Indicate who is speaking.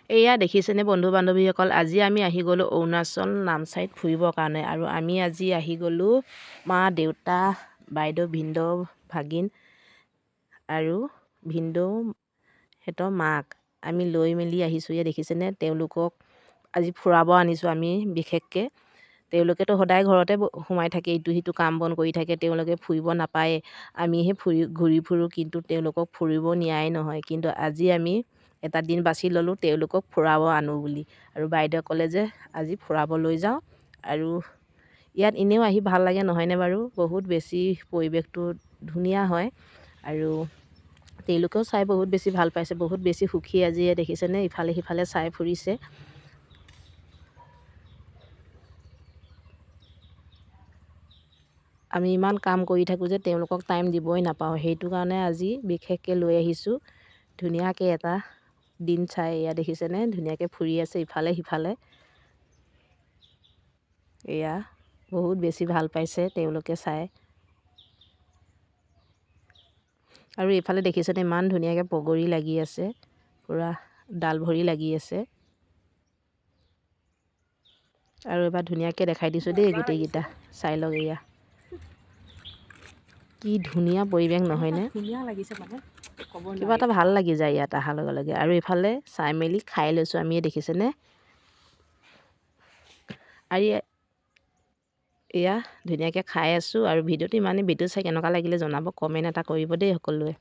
Speaker 1: এয়া দেখিছেনে বন্ধু বান্ধৱীসকল, আজি আমি আহি গ'লোঁ অৰুণাচল নামচাইত ফুৰিবৰ কাৰণে। আৰু আমি আজি আহি গ'লোঁ মা দেউতা বাইদেউ ভিনদেউ ভাগিন আৰু ভিনদেউ সিহঁতৰ মাক আমি লৈ মেলি আহিছোঁ। এয়া দেখিছেনে, তেওঁলোকক আজি ফুৰাব আনিছোঁ আমি বিশেষকৈ। তেওঁলোকেতো সদায় ঘৰতে সোমাই থাকে, ইটো সিটো কাম বন কৰি থাকে, তেওঁলোকে ফুৰিব নাপায়ে। আমিহে ঘূৰি ফুৰোঁ, কিন্তু তেওঁলোকক ফুৰিব নিয়াই নহয়। কিন্তু আজি আমি এটা দিন বাছি ল'লোঁ তেওঁলোকক ফুৰাব আনো বুলি। আৰু বাইদেৱে ক'লে যে আজি ফুৰাব লৈ যাওঁ। আৰু ইয়াত এনেও আহি ভাল লাগে নহয়নে বাৰু, বহুত বেছি পৰিৱেশটো ধুনীয়া হয়। আৰু তেওঁলোকেও চাই বহুত বেছি ভাল পাইছে, বহুত বেছি সুখী। আজি দেখিছেনে ইফালে সিফালে চাই ফুৰিছে। আমি ইমান কাম কৰি থাকোঁ যে তেওঁলোকক টাইম দিবই নাপাওঁ, সেইটো কাৰণে আজি বিশেষকৈ লৈ আহিছোঁ। ধুনীয়াকৈ এটা দিন চাই এয়া দেখিছেনে ধুনীয়াকৈ ফুৰি আছে ইফালে সিফালে। এয়া বহুত বেছি ভাল পাইছে তেওঁলোকে চাই। আৰু এইফালে দেখিছেনে ইমান ধুনীয়াকৈ পগৰী লাগি আছে, পূৰা ডাল ভৰি লাগি আছে। আৰু এবাৰ ধুনীয়াকৈ দেখাই দিছোঁ দেই গোটেইকেইটা, চাই লওক। এয়া কি ধুনীয়া পৰিৱেশ নহয়নে,
Speaker 2: ধুনীয়া লাগিছে মানে ক'ব
Speaker 1: কিবা এটা ভাল লাগি যায় ইয়াত অহাৰ লগে লগে। আৰু এইফালে চাই মেলি খাই লৈছোঁ আমি, দেখিছেনে। আৰু এয়া ধুনীয়াকৈ খাই আছোঁ। আৰু ভিডিঅ'টো ইমানেই, ভিডিঅ' চাই কেনেকুৱা লাগিলে জনাব, কমেণ্ট এটা কৰিব দেই সকলোৱে।